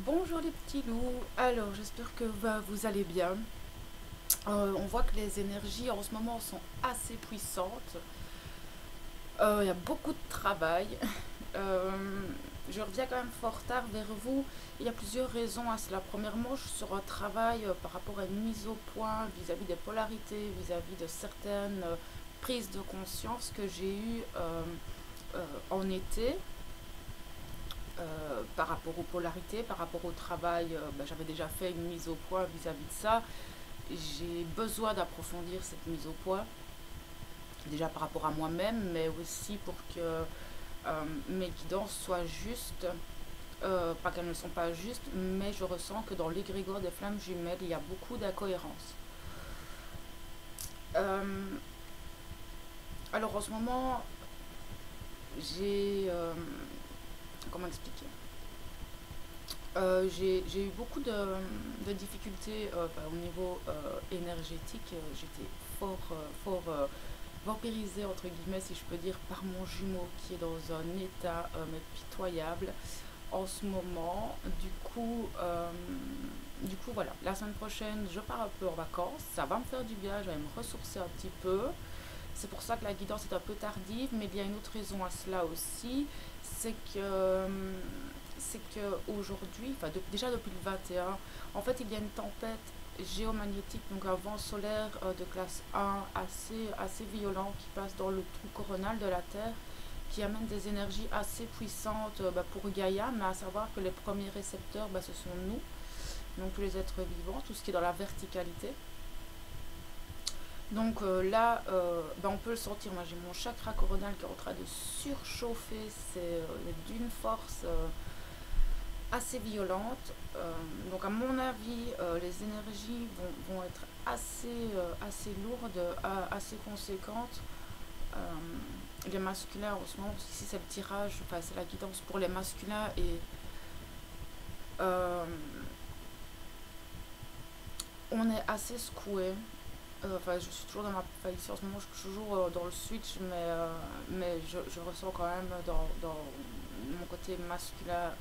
Bonjour les petits loups, alors j'espère que vous allez bien. On voit que les énergies en ce moment sont assez puissantes. Il y a beaucoup de travail. Euh, je reviens quand même fort tard vers vous. Il y a plusieurs raisons à cela. Premièrement, je suis sur un travail par rapport à une mise au point vis-à-vis des polarités, vis-à-vis de certaines prises de conscience que j'ai eues en été. Par rapport aux polarités, par rapport au travail, j'avais déjà fait une mise au point vis-à-vis de ça. J'ai besoin d'approfondir cette mise au point, déjà par rapport à moi-même, mais aussi pour que mes guidances soient justes. Pas qu'elles ne sont pas justes, mais je ressens que dans l'égrégore des flammes jumelles, il y a beaucoup d'incohérences. Euh, alors en ce moment, j'ai... comment expliquer j'ai eu beaucoup de difficultés au niveau énergétique. J'étais fort vampirisée, entre guillemets, si je peux dire, par mon jumeau qui est dans un état mais pitoyable en ce moment. Du coup, voilà, la semaine prochaine, je pars un peu en vacances. Ça va me faire du bien, je vais me ressourcer un petit peu. C'est pour ça que la guidance est un peu tardive, mais il y a une autre raison à cela aussi, c'est que c'est qu'aujourd'hui, déjà depuis le 21, en fait il y a une tempête géomagnétique, donc un vent solaire de classe 1 assez violent qui passe dans le trou coronal de la Terre, qui amène des énergies assez puissantes pour Gaïa, mais à savoir que les premiers récepteurs, ce sont nous, donc tous les êtres vivants, tout ce qui est dans la verticalité. Donc là, on peut le sentir. Moi, j'ai mon chakra coronal qui est en train de surchauffer. C'est d'une force assez violente. Donc, à mon avis, les énergies vont être assez lourdes, assez conséquentes. Euh, les masculins en ce moment, parce qu'ici c'est le tirage, enfin c'est la guidance pour les masculins et euh, on est assez secoué. Je suis toujours dans ma. Enfin, ici en ce moment, je suis toujours dans le switch, mais je ressens quand même dans mon côté masculin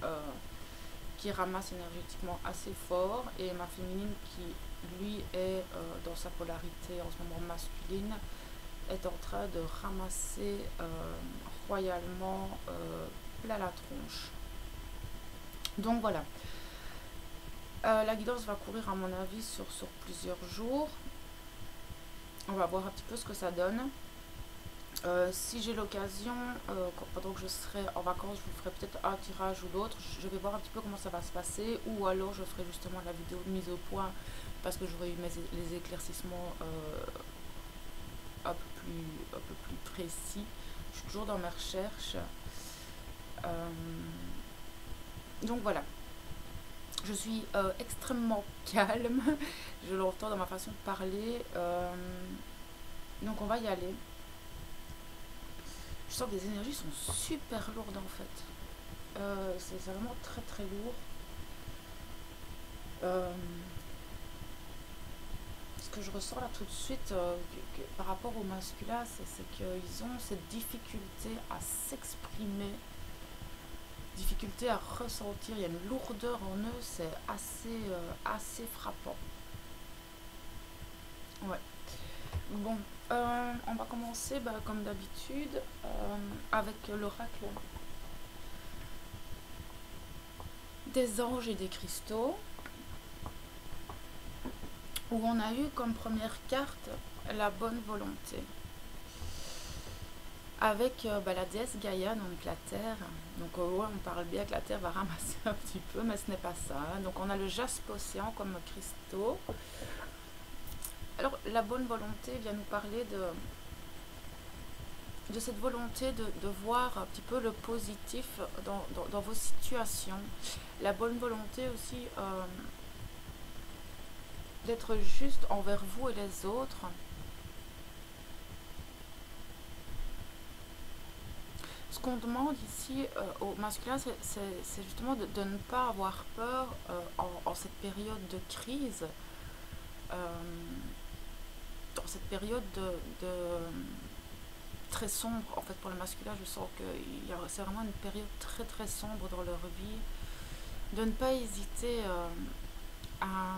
qui ramasse énergétiquement assez fort, et ma féminine qui, lui, est dans sa polarité en ce moment masculine, est en train de ramasser royalement plein la tronche. Donc voilà. La guidance va courir, à mon avis, sur plusieurs jours. On va voir un petit peu ce que ça donne. Si j'ai l'occasion, pendant que je serai en vacances, je vous ferai peut-être un tirage ou l'autre. Je vais voir un petit peu comment ça va se passer. Ou alors je ferai justement la vidéo de mise au point parce que j'aurai eu les éclaircissements un peu plus précis. Je suis toujours dans mes recherches. Euh, donc voilà. Je suis extrêmement calme. Je l'entends dans ma façon de parler. Donc on va y aller. Je sens que les énergies sont super lourdes en fait. C'est vraiment très très lourd. Euh, Ce que je ressens là tout de suite par rapport au masculin, c'est qu'ils ont cette difficulté à s'exprimer, difficulté à ressentir. Il y a une lourdeur en eux, c'est assez frappant. Ouais. Bon, on va commencer comme d'habitude avec l'oracle des anges et des cristaux, où on a eu comme première carte la bonne volonté. Avec la déesse Gaïa, donc la Terre. Donc ouais, on parle bien que la Terre va ramasser un petit peu, mais ce n'est pas ça. Donc on a le jaspe océan comme cristaux. Alors la bonne volonté vient nous parler de cette volonté de voir un petit peu le positif dans vos situations. La bonne volonté aussi d'être juste envers vous et les autres. Ce qu'on demande ici au masculin, c'est justement de ne pas avoir peur en cette période de crise, euh, dans cette période de très sombre. En fait, pour le masculin, je sens que c'est vraiment une période très très sombre dans leur vie. de ne pas hésiter à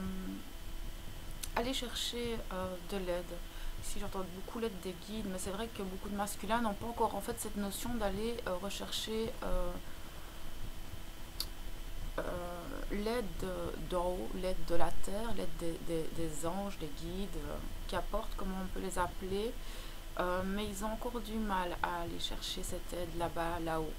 aller chercher de l'aide. Ici j'entends beaucoup l'aide des guides, mais c'est vrai que beaucoup de masculins n'ont pas encore en fait cette notion d'aller rechercher l'aide d'en haut, l'aide de la terre, l'aide des anges, des guides, qu'importe comment on peut les appeler, mais ils ont encore du mal à aller chercher cette aide là-bas, là-haut.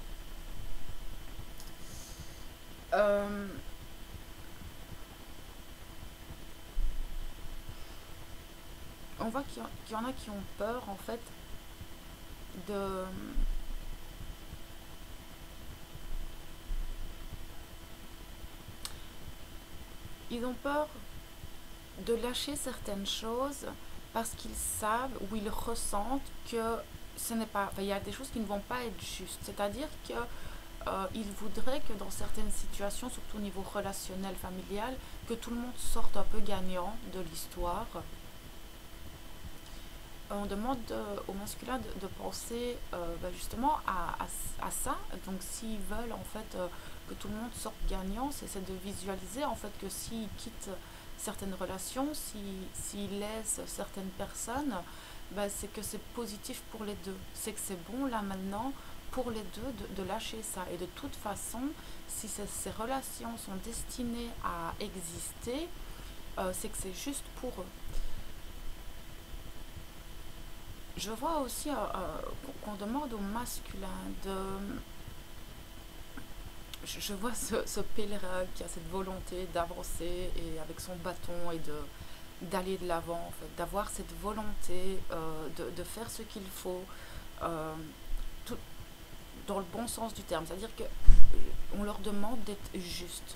On voit qu'il y en a qui ont peur en fait de ils ont peur de lâcher certaines choses parce qu'ils savent ou ils ressentent que ce n'est pas, enfin, il y a des choses qui ne vont pas être justes. C'est-à-dire que ils voudraient que dans certaines situations, surtout au niveau relationnel, familial, que tout le monde sorte un peu gagnant de l'histoire. On demande aux masculins de penser justement à ça. Donc s'ils veulent en fait que tout le monde sorte gagnant, c'est de visualiser en fait que s'ils quittent certaines relations, s'ils laissent certaines personnes, c'est que c'est positif pour les deux. C'est que c'est bon là maintenant pour les deux de lâcher ça. Et de toute façon, si ces relations sont destinées à exister, c'est que c'est juste pour eux. Je vois aussi qu'on demande aux masculins de... Je vois ce pèlerin qui a cette volonté d'avancer et avec son bâton et d'aller de l'avant, en fait, d'avoir cette volonté de faire ce qu'il faut, tout, dans le bon sens du terme. C'est-à-dire qu'on leur demande d'être juste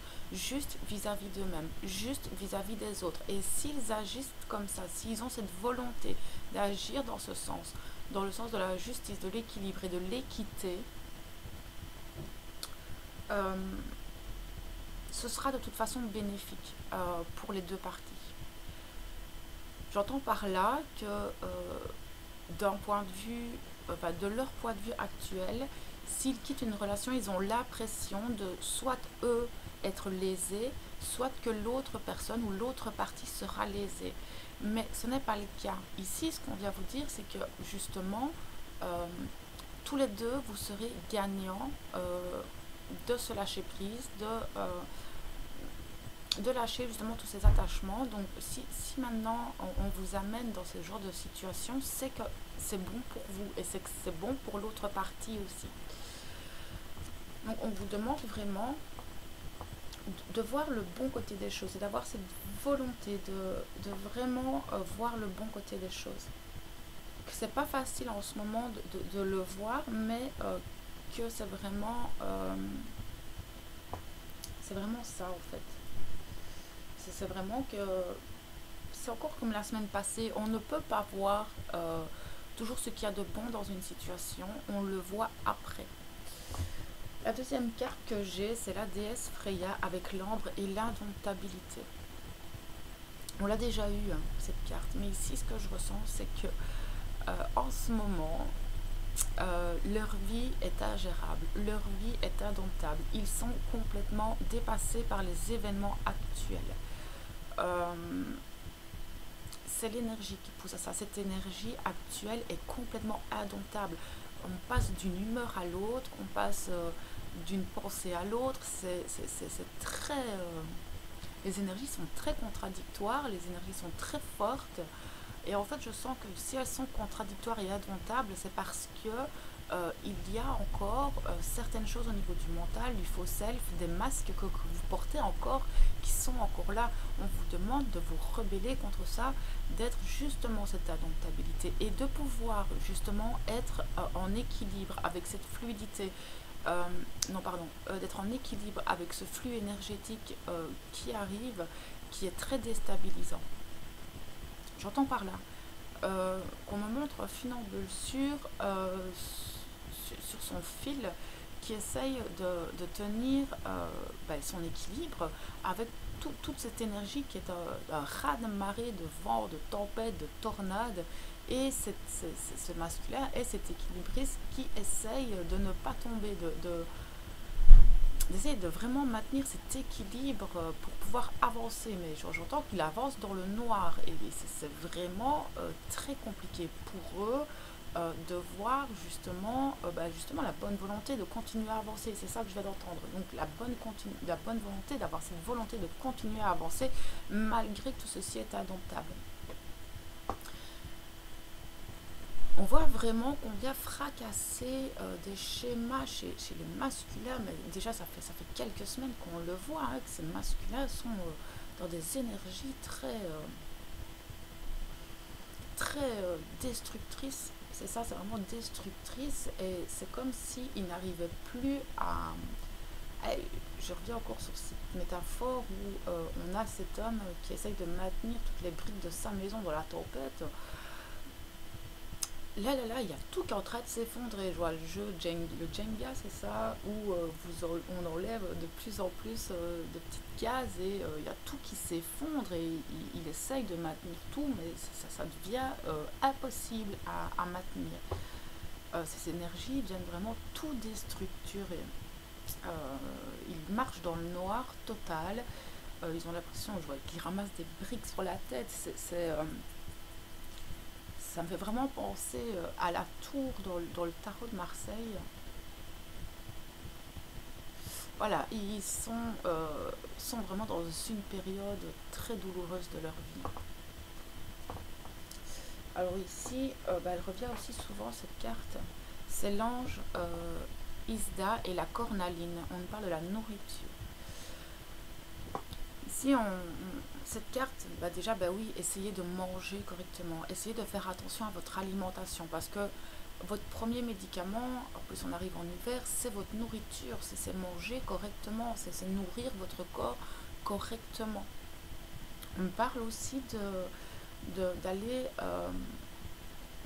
vis-à-vis d'eux-mêmes, juste vis-à-vis des autres. Et s'ils agissent comme ça, s'ils ont cette volonté d'agir dans ce sens, dans le sens de la justice, de l'équilibre et de l'équité, ce sera de toute façon bénéfique pour les deux parties. J'entends par là que d'un point de vue, de leur point de vue actuel, s'ils quittent une relation, ils ont l'impression de soit eux être lésés, soit que l'autre personne ou l'autre partie sera lésée. Mais ce n'est pas le cas. Ici, ce qu'on vient vous dire, c'est que justement, tous les deux, vous serez gagnants de se lâcher prise, de lâcher justement tous ces attachements. Donc si maintenant on vous amène dans ce genre de situation, c'est que c'est bon pour vous et c'est que c'est bon pour l'autre partie aussi. Donc on vous demande vraiment de voir le bon côté des choses et d'avoir cette volonté de vraiment voir le bon côté des choses. Que c'est pas facile en ce moment de le voir, mais que c'est vraiment ça en fait. C'est vraiment que c'est encore comme la semaine passée, on ne peut pas voir toujours ce qu'il y a de bon dans une situation, on le voit après. La deuxième carte que j'ai, c'est la déesse Freya avec l'ambre et l'indomptabilité. On l'a déjà eu cette carte, mais ici ce que je ressens, c'est que en ce moment, leur vie est ingérable, leur vie est indomptable. Ils sont complètement dépassés par les événements actuels. C'est l'énergie qui pousse à ça. Cette énergie actuelle est complètement indomptable. On passe d'une humeur à l'autre, on passe d'une pensée à l'autre. C'est très... les énergies sont très contradictoires, les énergies sont très fortes. Et en fait, je sens que si elles sont contradictoires et indomptables, c'est parce que il y a encore certaines choses au niveau du mental, du faux self, des masques que vous portez encore, qui sont encore là. On vous demande de vous rebeller contre ça, d'être justement cette indomptabilité et de pouvoir justement être en équilibre avec cette fluidité. D'être en équilibre avec ce flux énergétique qui arrive, qui est très déstabilisant. J'entends par là qu'on me montre un funambule sur son fil qui essaye de tenir son équilibre avec toute cette énergie qui est un raz-de-marée de vent, de tempête, de tornade. Et ce masculin est cet équilibriste qui essaye de ne pas tomber, d'essayer de vraiment maintenir cet équilibre pour pouvoir avancer. Mais j'entends qu'il avance dans le noir et c'est vraiment très compliqué pour eux de voir justement la bonne volonté de continuer à avancer. C'est ça que je viens d'entendre. Donc la bonne volonté, d'avoir cette volonté de continuer à avancer malgré que tout ceci est indomptable. On voit vraiment qu'on vient fracasser des schémas chez les masculins, mais déjà ça fait quelques semaines qu'on le voit, hein, que ces masculins sont dans des énergies très destructrices. C'est ça, c'est vraiment destructrice et c'est comme s'ils n'arrivaient plus à... Je reviens encore sur cette métaphore où on a cet homme qui essaye de maintenir toutes les briques de sa maison dans la tempête. Là, il y a tout qui est en train de s'effondrer. Je vois le jeu, le Jenga, c'est ça, où on enlève de plus en plus de petites cases et il y a tout qui s'effondre et il essaye de maintenir tout, mais ça devient impossible à maintenir. Ces énergies viennent vraiment tout déstructurer. Ils marchent dans le noir total. Ils ont l'impression, je vois, qu'ils ramassent des briques sur la tête. Ça me fait vraiment penser à la tour dans le tarot de Marseille. Voilà, ils sont vraiment dans une période très douloureuse de leur vie. Alors ici, elle revient aussi souvent cette carte. C'est l'ange Isda et la cornaline. On parle de la nourriture. Ici, cette carte, déjà, oui, essayez de manger correctement. Essayez de faire attention à votre alimentation parce que votre premier médicament, en plus on arrive en hiver, c'est votre nourriture. C'est manger correctement, c'est nourrir votre corps correctement. On me parle aussi d'aller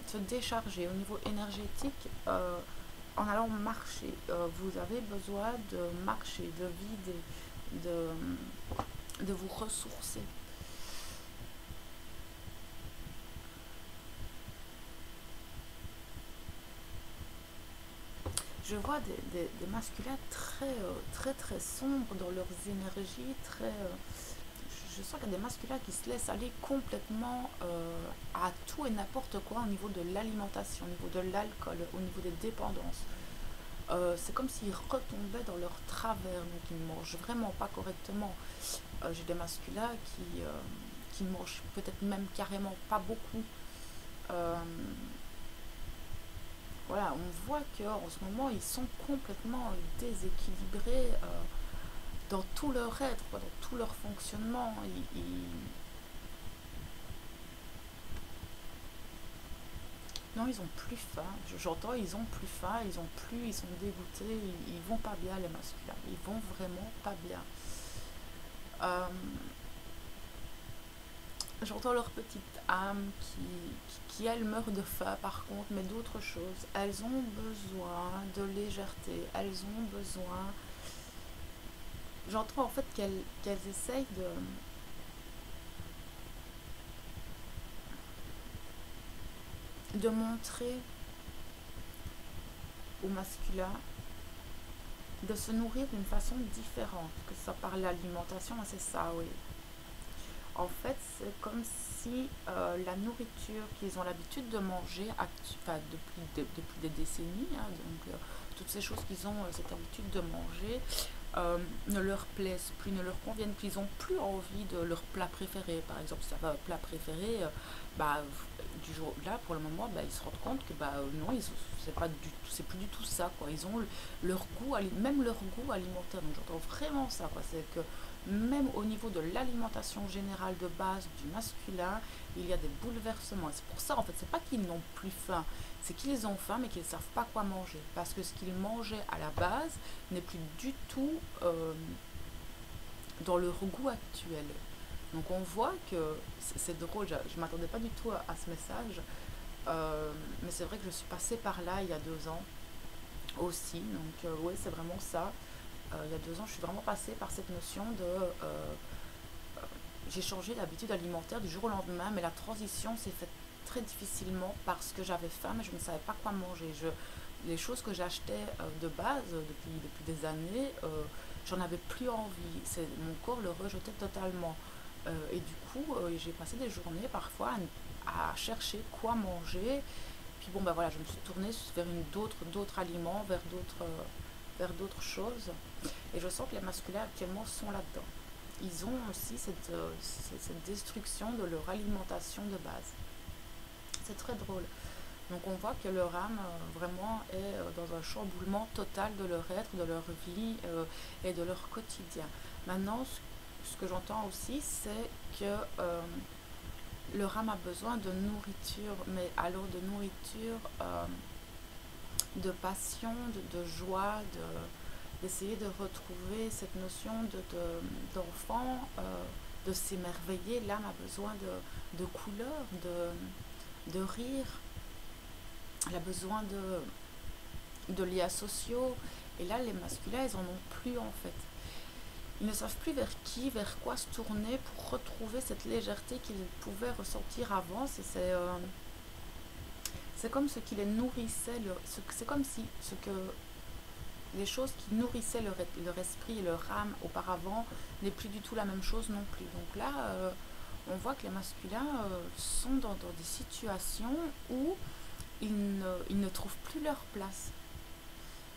se décharger au niveau énergétique en allant marcher. Vous avez besoin de marcher, de vider, de vous ressourcer. Je vois des masculins très sombres dans leurs énergies, je sens qu'il y a des masculins qui se laissent aller complètement à tout et n'importe quoi au niveau de l'alimentation, au niveau de l'alcool, au niveau des dépendances. C'est comme s'ils retombaient dans leur travers, donc ils ne mangent vraiment pas correctement. J'ai des masculins qui mangent peut-être même carrément pas beaucoup. Voilà, on voit qu'en ce moment, ils sont complètement déséquilibrés dans tout leur être, dans tout leur fonctionnement. Non, ils ont plus faim. J'entends, ils ont plus faim, ils sont dégoûtés, ils vont pas bien les masculins. Ils vont vraiment pas bien. J'entends leur petite âme qui elles meurent de faim par contre, mais d'autres choses. Elles ont besoin de légèreté, elles ont besoin... J'entends en fait qu'elles essayent de montrer au masculin de se nourrir d'une façon différente, que ce soit par l'alimentation, c'est ça, oui. En fait, c'est comme si la nourriture qu'ils ont l'habitude de manger depuis des décennies, hein, donc toutes ces choses qu'ils ont cette habitude de manger, ne leur plaisent plus, ne leur conviennent plus. Ils n'ont plus envie de leur plat préféré. Par exemple, si ça va plat préféré, du jour là, pour le moment, ils se rendent compte que non, c'est plus du tout ça, quoi. Ils ont même leur goût alimentaire. Donc j'entends vraiment ça, quoi. C'est que même au niveau de l'alimentation générale de base du masculin, il y a des bouleversements. Et c'est pour ça, en fait, c'est pas qu'ils n'ont plus faim, c'est qu'ils ont faim, mais qu'ils ne savent pas quoi manger. Parce que ce qu'ils mangeaient à la base n'est plus du tout dans leur goût actuel. Donc on voit que c'est drôle, je ne m'attendais pas du tout à ce message, mais c'est vrai que je suis passée par là il y a 2 ans aussi. Donc oui, c'est vraiment ça. Il y a 2 ans, je suis vraiment passée par cette notion de... j'ai changé l'habitude alimentaire du jour au lendemain, mais la transition s'est faite très difficilement parce que j'avais faim, mais je ne savais pas quoi manger. Les choses que j'achetais de base depuis des années, j'en avais plus envie. Mon corps le rejetait totalement. Et du coup, j'ai passé des journées parfois à chercher quoi manger. Puis bon, ben voilà, je me suis tournée vers d'autres aliments, vers d'autres choses. Et je sens que les masculins actuellement sont là-dedans. Ils ont aussi cette destruction de leur alimentation de base. C'est très drôle. Donc on voit que leur âme vraiment est dans un chamboulement total de leur être, de leur vie et de leur quotidien. Maintenant, ce que j'entends aussi, c'est que leur âme a besoin de nourriture, mais alors de nourriture, de passion, de joie, d'essayer de retrouver cette notion d'enfant, de s'émerveiller. L'âme a besoin de couleurs, de rire. Elle a besoin de liens sociaux. Et là, les masculins, ils en ont plus en fait. Ils ne savent plus vers quoi se tourner pour retrouver cette légèreté qu'ils pouvaient ressentir avant. C'est comme ce qui les nourrissait, c'est comme si les choses qui nourrissaient leur esprit et leur âme auparavant n'est plus du tout la même chose non plus. Donc là, on voit que les masculins sont dans des situations où ils ne trouvent plus leur place.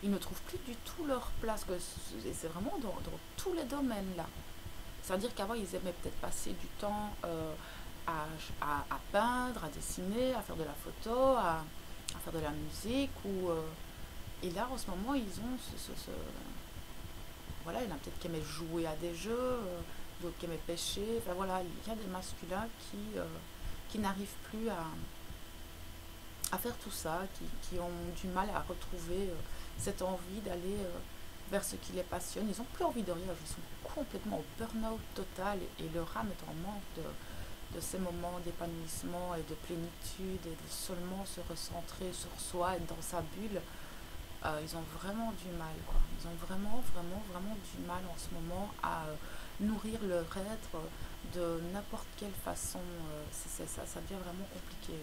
Ils ne trouvent plus du tout leur place. Et c'est vraiment dans tous les domaines là. C'est-à-dire qu'avant, ils aimaient peut-être passer du temps à peindre, à dessiner, à faire de la photo, à faire de la musique. Et là, en ce moment, ils ont voilà, il y en a peut-être qui aimaient jouer à des jeux, d'autres qui aimaient pêcher. Enfin voilà, il y a des masculins qui n'arrivent plus à faire tout ça, qui ont du mal à retrouver cette envie d'aller vers ce qui les passionne. Ils n'ont plus envie de rien, ils sont complètement au burn-out total et leur âme est en manque de ces moments d'épanouissement et de plénitude et de seulement se recentrer sur soi, être dans sa bulle. Ils ont vraiment du mal, quoi. Ils ont vraiment du mal en ce moment à nourrir leur être de n'importe quelle façon. Ça devient vraiment compliqué.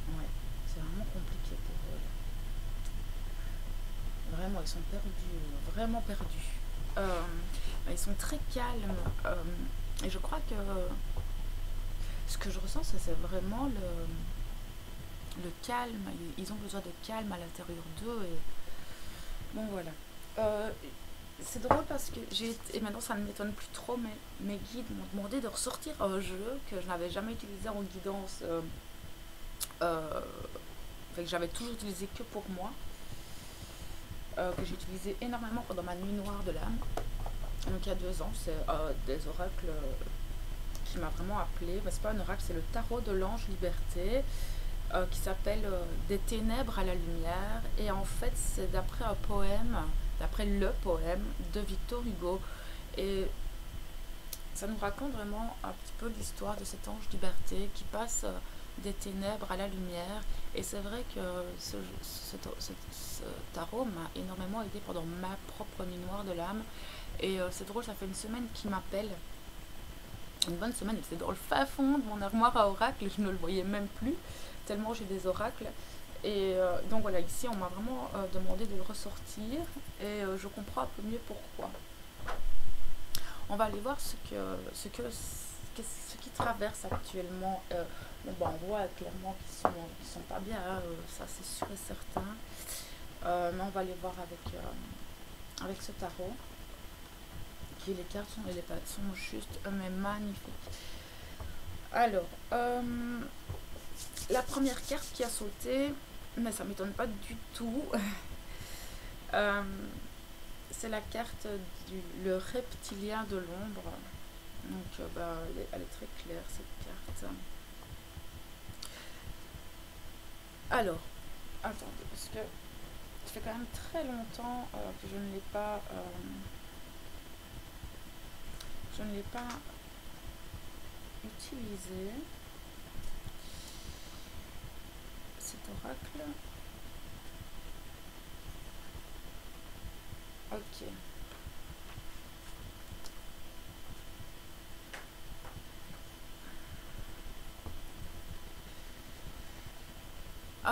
Ouais, c'est vraiment compliqué pour eux. Vraiment, ils sont perdus, vraiment perdus. Ils sont très calmes. Et je crois que ce que je ressens, c'est vraiment le calme. Ils ont besoin de calme à l'intérieur d'eux. Et bon, voilà. C'est drôle parce que et maintenant ça ne m'étonne plus trop, mais mes guides m'ont demandé de ressortir un jeu que je n'avais jamais utilisé en guidance, que j'avais toujours utilisé que pour moi, que j'ai utilisé énormément pendant ma nuit noire de l'âme. Donc il y a 2 ans, c'est des oracles qui m'a vraiment appelé. C'est pas un oracle, c'est le tarot de l'ange liberté, qui s'appelle Des ténèbres à la lumière. Et en fait, c'est d'après le poème de Victor Hugo. Et ça nous raconte vraiment un petit peu l'histoire de cet ange liberté qui passe des ténèbres à la lumière. Et c'est vrai que ce tarot m'a énormément aidé pendant ma propre nuit noire de l'âme. Et c'est drôle, ça fait une semaine qu'il m'appelle. Une bonne semaine, il était dans le fin fond de mon armoire à oracles, je ne le voyais même plus, tellement j'ai des oracles. Et donc voilà, ici on m'a vraiment demandé de le ressortir et je comprends un peu mieux pourquoi. On va aller voir ce qui traverse actuellement. On voit clairement qu'ils sont pas bien, hein, ça c'est sûr et certain. Mais on va aller voir avec ce tarot. Qui les cartes sont juste mais magnifiques. Alors, la première carte qui a sauté, mais ça m'étonne pas du tout. C'est la carte le reptilien de l'ombre. Donc elle est très claire cette carte. Alors, attendez, parce que ça fait quand même très longtemps que je ne l'ai pas utilisé, cet oracle. Ok.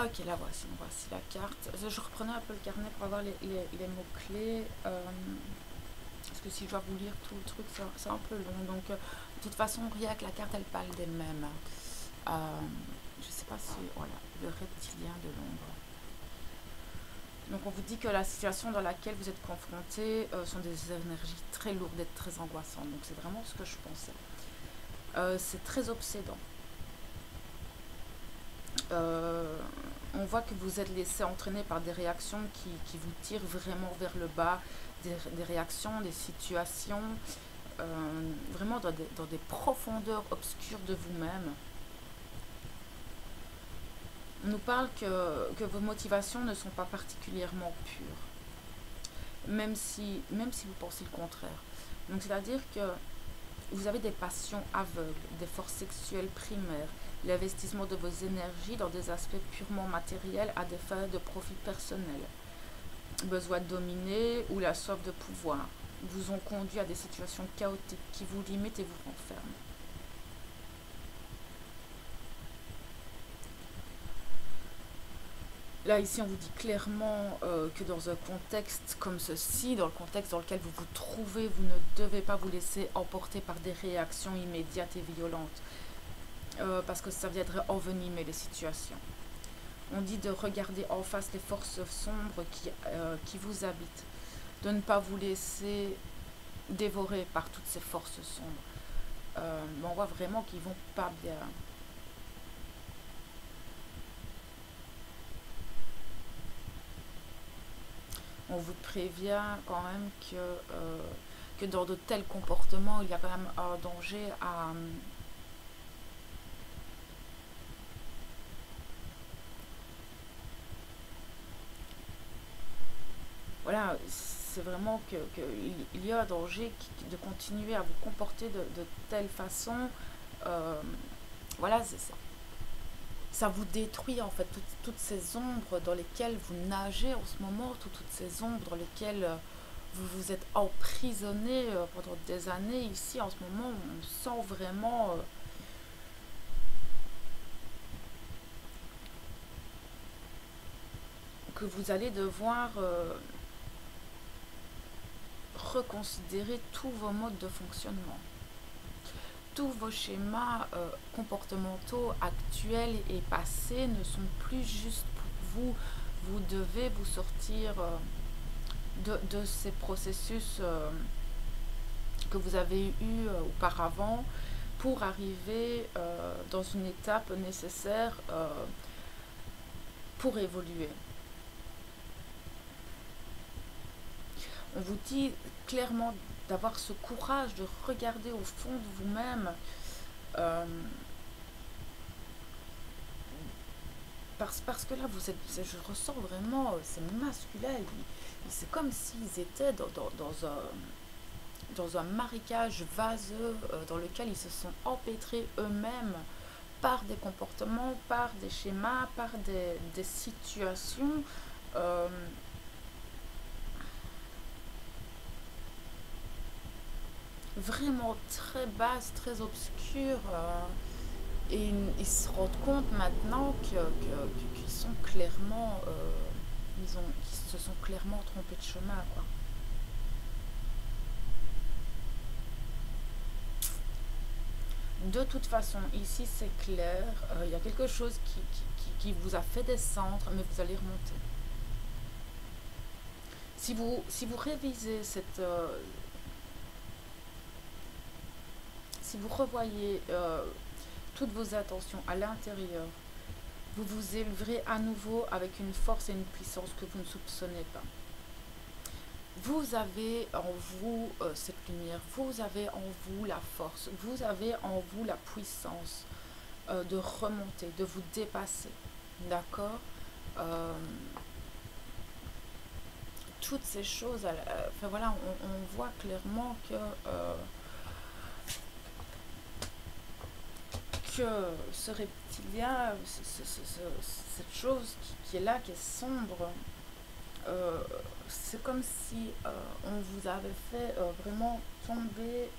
Ok, la voici la carte. Je reprenais un peu le carnet pour avoir les mots-clés. Parce que si je dois vous lire tout le truc, c'est un peu long. Donc, de toute façon, rien que la carte, elle parle des mêmes. Je sais pas si... Voilà, le reptilien de l'ombre. Donc, on vous dit que la situation dans laquelle vous êtes confronté sont des énergies très lourdes et très angoissantes. Donc, c'est vraiment ce que je pensais. C'est très obsédant. On voit que vous êtes laissé entraîner par des réactions qui vous tirent vraiment vers le bas, des réactions, des situations, vraiment dans des profondeurs obscures de vous-même. On nous parle que vos motivations ne sont pas particulièrement pures, même si vous pensez le contraire. Donc c'est-à-dire que vous avez des passions aveugles, des forces sexuelles primaires, l'investissement de vos énergies dans des aspects purement matériels à des fins de profit personnel. Besoin de dominer ou la soif de pouvoir vous ont conduit à des situations chaotiques qui vous limitent et vous renferment. Là, ici, on vous dit clairement que dans un contexte comme ceci, dans le contexte dans lequel vous vous trouvez, vous ne devez pas vous laisser emporter par des réactions immédiates et violentes, parce que ça viendrait envenimer les situations. On dit de regarder en face les forces sombres qui vous habitent, de ne pas vous laisser dévorer par toutes ces forces sombres. On voit vraiment qu'ils vont pas bien. On vous prévient quand même que dans de tels comportements, il y a quand même un danger à... Voilà, c'est vraiment qu'il y a un danger de continuer à vous comporter de telle façon. Voilà, ça vous détruit en fait, toutes ces ombres dans lesquelles vous nagez en ce moment, toutes ces ombres dans lesquelles vous vous êtes emprisonné pendant des années. Ici, en ce moment, on sent vraiment que vous allez devoir reconsidérer tous vos modes de fonctionnement. Tous vos schémas comportementaux actuels et passés ne sont plus justes pour vous. Vous devez vous sortir de ces processus que vous avez eus auparavant pour arriver dans une étape nécessaire pour évoluer. On vous dit clairement d'avoir ce courage de regarder au fond de vous-même, parce que là je ressens vraiment c'est masculin, c'est comme s'ils étaient dans un marécage vaseux dans lequel ils se sont empêtrés eux-mêmes par des comportements, par des schémas, par des situations vraiment très basses, très obscures. Et ils se rendent compte maintenant qu'ils sont clairement, qu'ils se sont clairement trompés de chemin, quoi. De toute façon, ici c'est clair, il y a quelque chose qui vous a fait descendre, mais vous allez remonter. Si vous révisez si vous revoyez toutes vos intentions à l'intérieur, vous vous élèverez à nouveau avec une force et une puissance que vous ne soupçonnez pas. Vous avez en vous cette lumière, vous avez en vous la force, vous avez en vous la puissance de remonter, de vous dépasser. D'accord toutes ces choses, enfin voilà, on voit clairement que ce reptilien, cette chose qui est là, qui est sombre, c'est comme si on vous avait fait vraiment tomber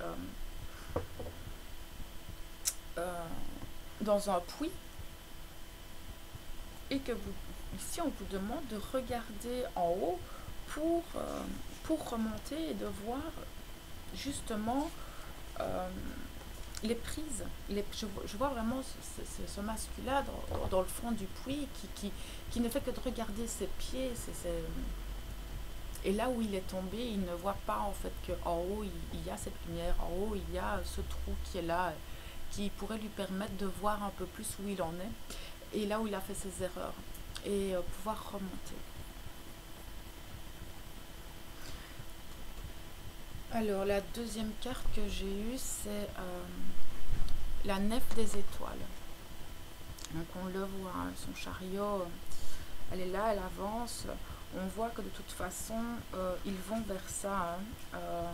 dans un puits et que vous, ici, on vous demande de regarder en haut pour remonter et de voir justement euh, les prises. Je vois vraiment ce masculin dans le fond du puits qui ne fait que de regarder ses pieds. Et là où il est tombé, il ne voit pas en fait qu'en haut, il y a cette lumière, en haut, il y a ce trou qui est là, qui pourrait lui permettre de voir un peu plus où il en est, et là où il a fait ses erreurs, et pouvoir remonter. Alors, la deuxième carte que j'ai eue, c'est la nef des étoiles. Donc, on le voit, hein, son chariot, elle est là, elle avance. On voit que de toute façon, ils vont vers ça. Hein.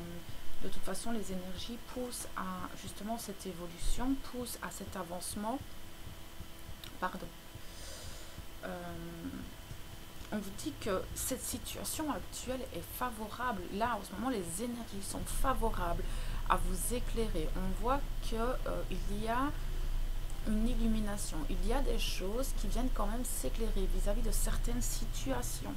De toute façon, les énergies poussent à justement cette évolution, poussent à cet avancement. Pardon. On vous dit que cette situation actuelle est favorable. Là, en ce moment, les énergies sont favorables à vous éclairer. On voit qu'il y a une illumination. Il y a des choses qui viennent quand même s'éclairer vis-à-vis de certaines situations.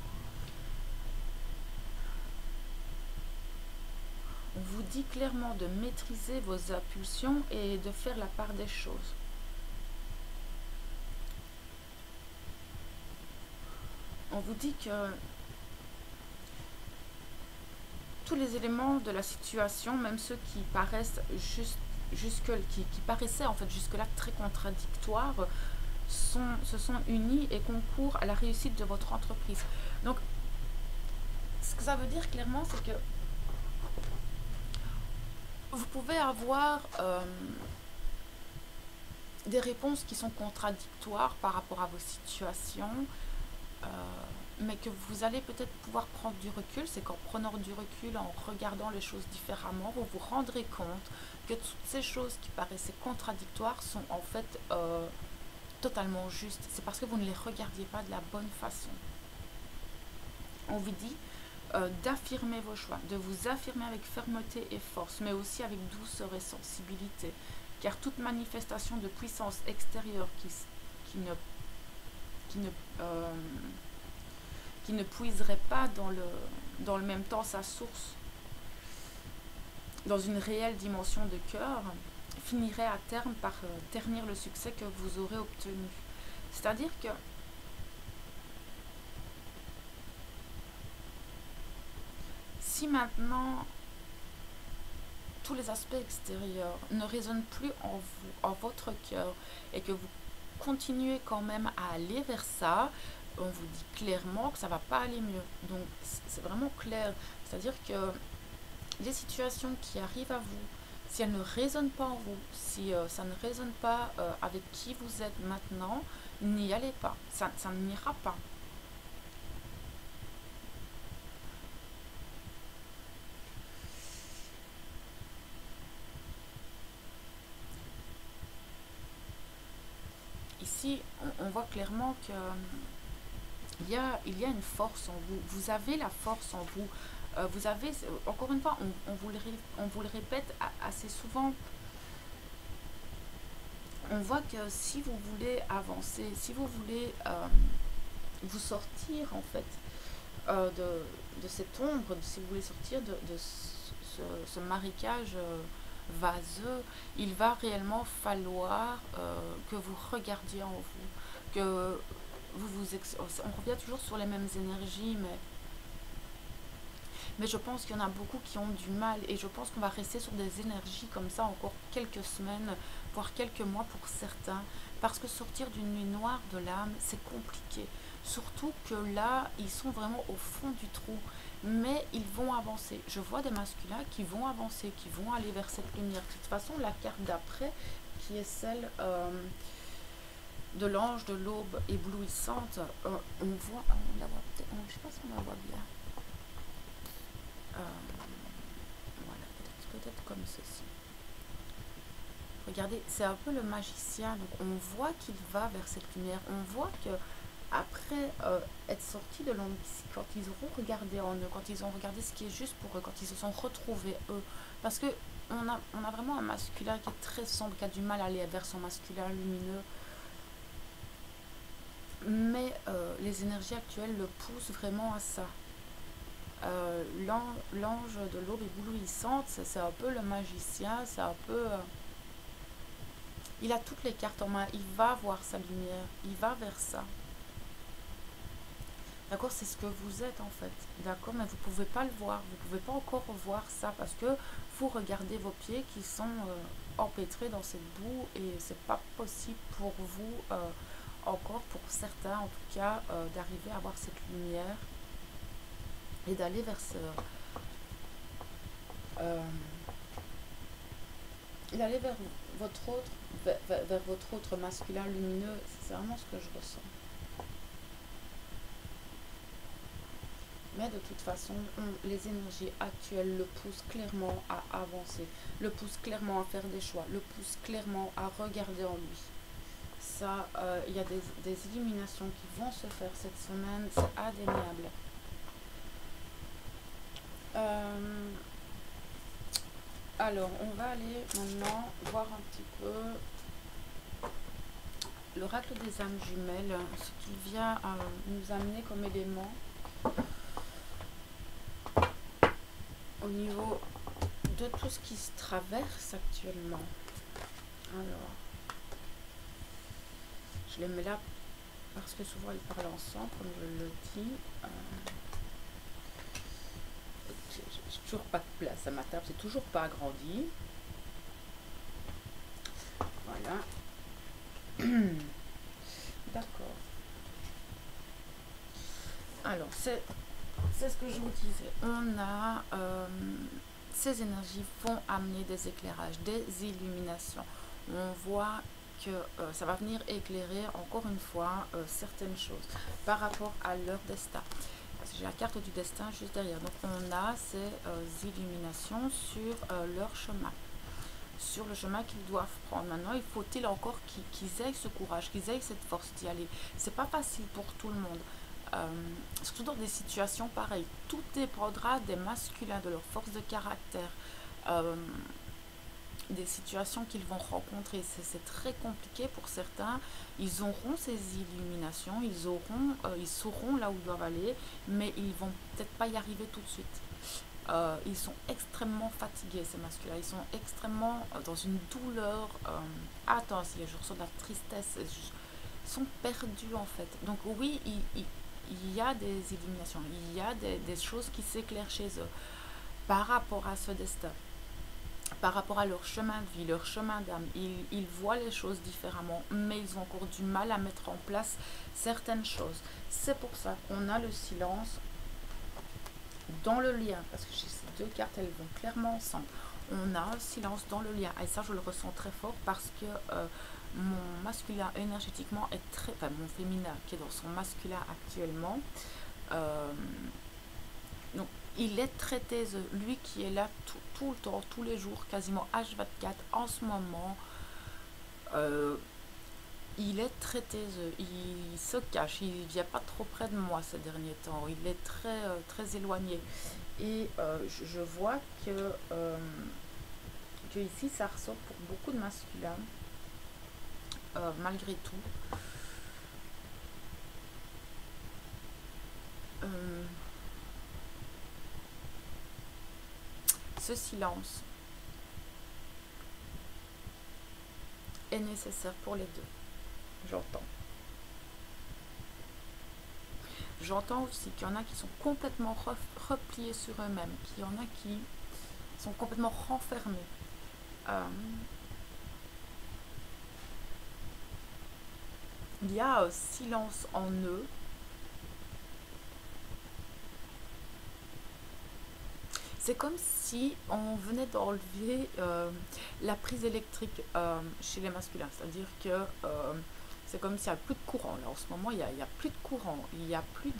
On vous dit clairement de maîtriser vos impulsions et de faire la part des choses. On vous dit que tous les éléments de la situation, même ceux qui paraissent qui paraissaient en fait jusque-là très contradictoires, se sont unis et concourent à la réussite de votre entreprise. Donc, ce que ça veut dire clairement, c'est que vous pouvez avoir des réponses qui sont contradictoires par rapport à vos situations, mais que vous allez peut-être pouvoir prendre du recul. C'est qu'en prenant du recul, en regardant les choses différemment, vous vous rendrez compte que toutes ces choses qui paraissaient contradictoires sont en fait totalement justes. C'est parce que vous ne les regardiez pas de la bonne façon. On vous dit d'affirmer vos choix, de vous affirmer avec fermeté et force, mais aussi avec douceur et sensibilité, car toute manifestation de puissance extérieure qui ne puiserait pas dans le même temps sa source, dans une réelle dimension de cœur, finirait à terme par ternir le succès que vous aurez obtenu. C'est-à-dire que si maintenant tous les aspects extérieurs ne résonnent plus en vous, en votre cœur, et que vous continuez quand même à aller vers ça, on vous dit clairement que ça ne va pas aller mieux. Donc c'est vraiment clair. C'est-à-dire que les situations qui arrivent à vous, si elles ne résonnent pas en vous, si ça ne résonne pas avec qui vous êtes maintenant, n'y allez pas. Ça n'ira pas. Ici, on voit clairement que il y a une force en vous. Vous avez la force en vous. Vous avez, encore une fois, on vous le répète assez souvent. On voit que si vous voulez avancer, si vous voulez vous sortir en fait de cette ombre, si vous voulez sortir de ce marécage vaseux, il va réellement falloir que vous regardiez en vous, que on revient toujours sur les mêmes énergies, mais je pense qu'il y en a beaucoup qui ont du mal, et je pense qu'on va rester sur des énergies comme ça encore quelques semaines, voire quelques mois pour certains, parce que sortir d'une nuit noire de l'âme, c'est compliqué. Surtout que là, ils sont vraiment au fond du trou, mais ils vont avancer. Je vois des masculins qui vont avancer, qui vont aller vers cette lumière. De toute façon, la carte d'après, qui est celle de l'ange de l'aube éblouissante, on voit, on la voit peut-être, je ne sais pas si on la voit bien. Voilà, peut-être comme ceci. Regardez, c'est un peu le magicien, donc on voit qu'il va vers cette lumière. On voit que après être sorti de l'ambition, quand ils auront regardé en eux, quand ils ont regardé ce qui est juste pour eux, quand ils se sont retrouvés eux, parce que on a vraiment un masculin qui est très sombre, qui a du mal à aller vers son masculin lumineux. Mais les énergies actuelles le poussent vraiment à ça. L'ange de l'aube éblouissante, c'est un peu le magicien, c'est un peu... il a toutes les cartes en main, il va voir sa lumière, il va vers ça. D'accord, c'est ce que vous êtes en fait. D'accord, mais vous ne pouvez pas le voir, vous ne pouvez pas encore voir ça parce que vous regardez vos pieds qui sont empêtrés dans cette boue et c'est pas possible pour vous, encore pour certains en tout cas, d'arriver à voir cette lumière et d'aller vers ce... d'aller vers votre autre, vers votre autre masculin lumineux, c'est vraiment ce que je ressens. Mais de toute façon, les énergies actuelles le poussent clairement à avancer, le poussent clairement à faire des choix, le poussent clairement à regarder en lui. Ça, il y a des illuminations qui vont se faire cette semaine, c'est indéniable. Alors, on va aller maintenant voir un petit peu l'oracle des âmes jumelles, ce qu'il vient nous amener comme élément au niveau de tout ce qui se traverse actuellement. Alors, je les mets là parce que souvent ils parlent ensemble, comme je le dis. J'ai toujours pas de place à ma table, c'est toujours pas agrandi. Voilà. D'accord. Alors, c'est ce que je vous disais. On a... ces énergies vont amener des éclairages, des illuminations. On voit que ça va venir éclairer encore une fois certaines choses par rapport à leur destin. J'ai la carte du destin juste derrière. Donc on a ces illuminations sur leur chemin, sur le chemin qu'ils doivent prendre. Maintenant, il faut-il encore qu'ils aient ce courage, qu'ils aient cette force d'y aller. C'est pas facile pour tout le monde. Surtout dans des situations pareilles. Tout dépendra des masculins, de leur force de caractère, des situations qu'ils vont rencontrer. C'est très compliqué pour certains. Ils auront ces illuminations, ils sauront là où ils doivent aller, mais ils vont peut-être pas y arriver tout de suite. Ils sont extrêmement fatigués, ces masculins. Ils sont extrêmement dans une douleur intense. Je ressens de la tristesse. Ils sont perdus en fait. Donc oui, il y a des illuminations, il y a des choses qui s'éclairent chez eux par rapport à ce destin, par rapport à leur chemin de vie, leur chemin d'âme. Ils voient les choses différemment, mais ils ont encore du mal à mettre en place certaines choses. C'est pour ça qu'on a le silence dans le lien, parce que ces deux cartes, elles vont clairement ensemble. On a un silence dans le lien, et ça je le ressens très fort parce que mon masculin énergétiquement est très... Enfin, mon féminin qui est dans son masculin actuellement, donc il est très taiseux. Lui qui est là tout le temps, tous les jours, quasiment H24 en ce moment, il est très taiseux. Il se cache, il ne vient pas trop près de moi ces derniers temps. Il est très éloigné. Et je vois que ici ça ressort pour beaucoup de masculins. Malgré tout, ce silence est nécessaire pour les deux. J'entends aussi qu'il y en a qui sont complètement repliés sur eux-mêmes, qu'il y en a qui sont complètement renfermés. Il y a silence en eux. C'est comme si on venait d'enlever la prise électrique chez les masculins. C'est-à-dire que c'est comme s'il n'y a plus de courant. Là, en ce moment, il n'y a plus de courant. Il n'y a plus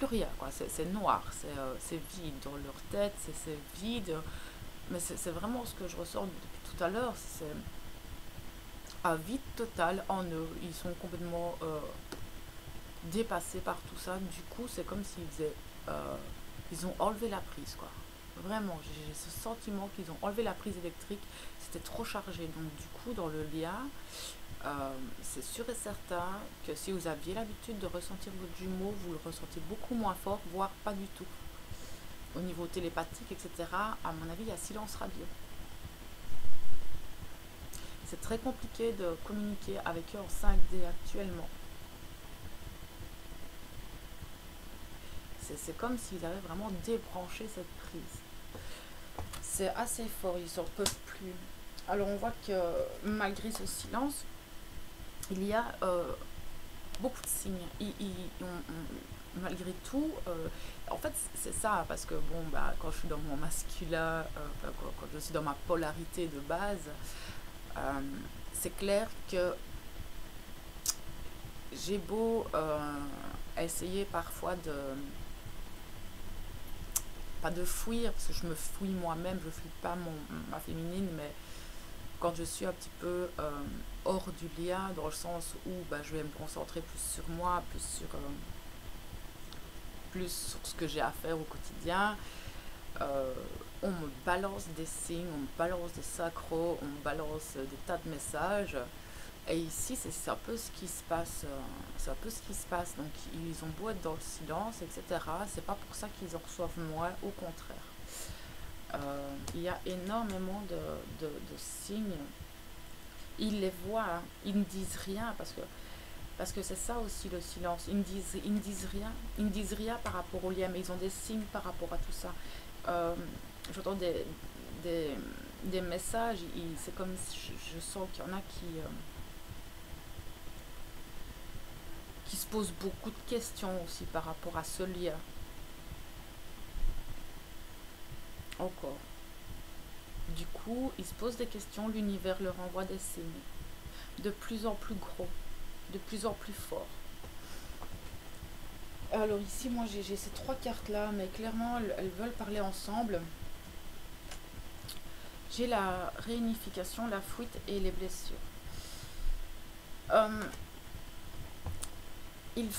rien. C'est noir. C'est vide dans leur tête. C'est vide. Mais c'est vraiment ce que je ressens depuis tout à l'heure. C'est un vide total en eux. Ils sont complètement dépassés par tout ça. Du coup, c'est comme s'ils faisaient... ils ont enlevé la prise, quoi. Vraiment, j'ai ce sentiment qu'ils ont enlevé la prise électrique. C'était trop chargé. Donc, du coup, dans le lien, C'est sûr et certain que si vous aviez l'habitude de ressentir votre jumeau, vous le ressentez beaucoup moins fort, voire pas du tout. Au niveau télépathique, etc., à mon avis, il y a silence radio. C'est très compliqué de communiquer avec eux en 5D actuellement. C'est comme s'ils avaient vraiment débranché cette prise. C'est assez fort, ils n'en peuvent plus. Alors on voit que malgré ce silence, il y a beaucoup de signes. Malgré tout, en fait c'est ça, parce que bon, bah, quand je suis dans mon masculin, quand je suis dans ma polarité de base, c'est clair que j'ai beau essayer parfois de, pas de fuir, parce que je me fuis moi-même, je ne fuis pas ma féminine, mais quand je suis un petit peu hors du lien, dans le sens où bah, je vais me concentrer plus sur moi, plus sur ce que j'ai à faire au quotidien, on me balance des signes, on me balance des sacros, on me balance des tas de messages. Et ici, c'est un peu ce qui se passe. C'est un peu ce qui se passe. Donc, ils ont beau être dans le silence, etc. C'est pas pour ça qu'ils en reçoivent moins, au contraire. Il y a énormément de signes. Ils les voient, hein. Ils ne disent rien parce que c'est ça aussi le silence. Ils ne disent rien. Ils ne disent rien par rapport au lien, mais ils ont des signes par rapport à tout ça. J'entends des messages. C'est comme si je sens qu'il y en a qui se posent beaucoup de questions aussi par rapport à ce lien. Encore. Du coup, ils se posent des questions, l'univers leur envoie des signes. De plus en plus gros, de plus en plus forts. Alors ici, moi j'ai ces trois cartes-là, mais clairement, elles veulent parler ensemble. J'ai la réunification, la fuite et les blessures. Ils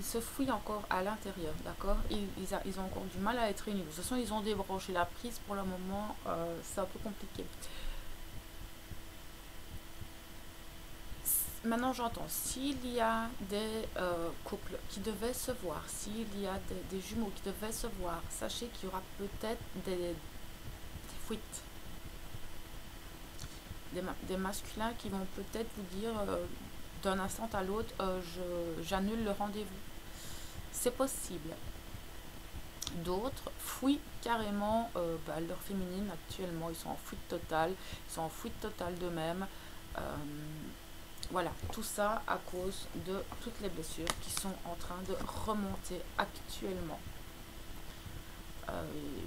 se fouillent encore à l'intérieur, d'accord, ils ont encore du mal à être réunis. De toute façon, ils ont débranché la prise pour le moment, c'est un peu compliqué. Maintenant, j'entends, s'il y a des couples qui devaient se voir, s'il y a des jumeaux qui devaient se voir, sachez qu'il y aura peut-être des fuites. Des masculins qui vont peut-être vous dire d'un instant à l'autre, j'annule le rendez-vous. C'est possible. D'autres fuient carrément leur féminine actuellement. Ils sont en fuite totale. Ils sont en fuite totale d'eux-mêmes. Voilà, tout ça à cause de toutes les blessures qui sont en train de remonter actuellement.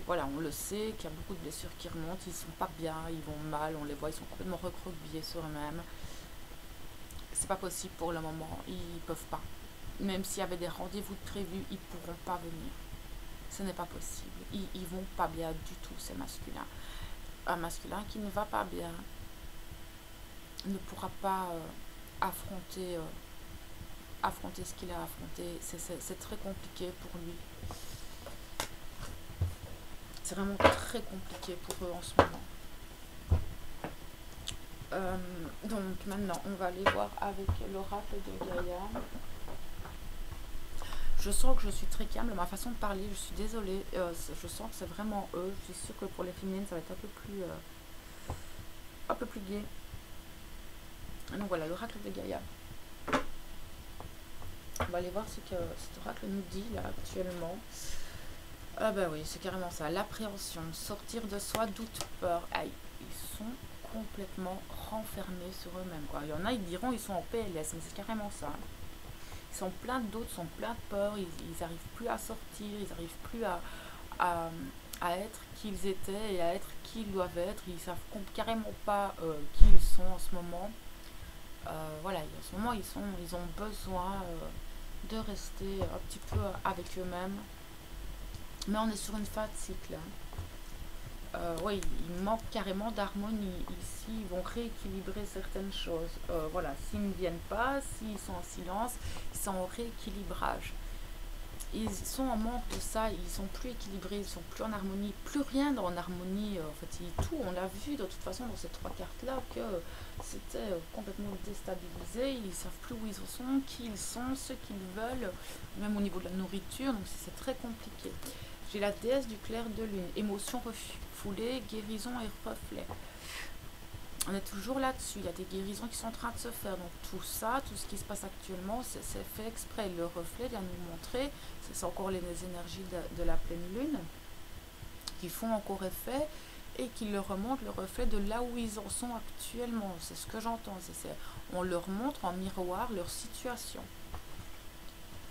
Voilà, on le sait qu'il y a beaucoup de blessures qui remontent. Ils sont pas bien, ils vont mal, on les voit, ils sont complètement recroquevillés sur eux-mêmes. C'est pas possible pour le moment, ils peuvent pas. Même s'il y avait des rendez-vous prévus, ils pourront pas venir. Ce n'est pas possible. Ils vont pas bien du tout, ces masculins. Un masculin qui ne va pas bien ne pourra pas affronter ce qu'il a affronté. C'est très compliqué pour lui. C'est vraiment très compliqué pour eux en ce moment. Donc maintenant, on va aller voir avec l'oracle de Gaïa. Je sens que je suis très calme, ma façon de parler, je suis désolée, je sens que c'est vraiment eux. Je suis sûre que pour les féminines, ça va être un peu plus gai. Donc voilà, l'oracle de Gaïa. On va aller voir ce que cet oracle nous dit là actuellement. Ah bah oui, c'est carrément ça. L'appréhension, sortir de soi, doute, peur. Aïe, ils sont complètement renfermés sur eux-mêmes, quoi. Il y en a, ils diront ils sont en PLS, mais c'est carrément ça. Ils sont pleins de doutes, sont pleins de peur, ils n'arrivent plus à sortir, ils n'arrivent plus à être qui ils étaient et à être qui ils doivent être. Ils ne savent carrément pas qui ils sont en ce moment. Voilà, en ce moment, ils ont besoin de rester un petit peu avec eux-mêmes. Mais on est sur une fin de cycle. Oui, il manque carrément d'harmonie ici. Ils vont rééquilibrer certaines choses. Voilà, s'ils ne viennent pas, s'ils sont en silence, ils sont en rééquilibrage. ils sont en manque de ça, ils sont plus équilibrés, ils sont plus en harmonie, plus rien en harmonie. En fait, tout, on l'a vu de toute façon dans ces trois cartes-là que c'était complètement déstabilisé, ils savent plus où ils en sont, qui ils sont, ce qu'ils veulent, même au niveau de la nourriture, donc c'est très compliqué. J'ai la déesse du clair de lune, émotion refoulée, guérison et reflet. On est toujours là-dessus, il y a des guérisons qui sont en train de se faire, donc tout ça, tout ce qui se passe actuellement, c'est fait exprès. Le reflet vient nous montrer, c'est encore les énergies de la pleine lune qui font encore effet et qui leur remontent le reflet de là où ils en sont actuellement. C'est ce que j'entends, on leur montre en miroir leur situation.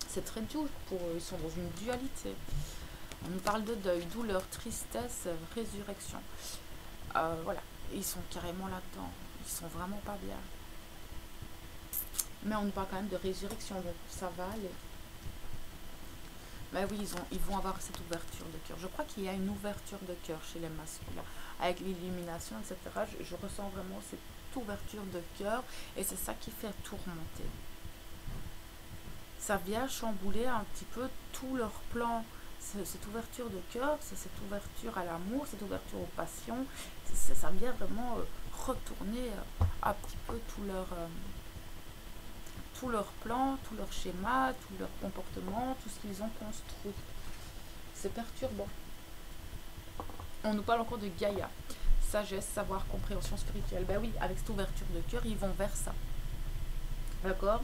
C'est très dur pour eux, ils sont dans une dualité. On nous parle de deuil, douleur, tristesse, résurrection. Voilà. Ils sont carrément là-dedans. Ils sont vraiment pas bien. Mais on nous parle quand même de résurrection, donc ça va aller. Mais oui, ils vont avoir cette ouverture de cœur. Je crois qu'il y a une ouverture de cœur chez les masculins. Avec l'illumination, etc., je ressens vraiment cette ouverture de cœur. Et c'est ça qui fait tout remonter. Ça vient chambouler un petit peu tout leur plan. Cette ouverture de cœur, c'est cette ouverture à l'amour, cette ouverture aux passions, ça vient vraiment retourner un petit peu tout leur plan, tout leur schéma, tout leur comportement, tout ce qu'ils ont construit. C'est perturbant. On nous parle encore de Gaïa, sagesse, savoir, compréhension spirituelle. Ben oui, avec cette ouverture de cœur, ils vont vers ça. D'accord?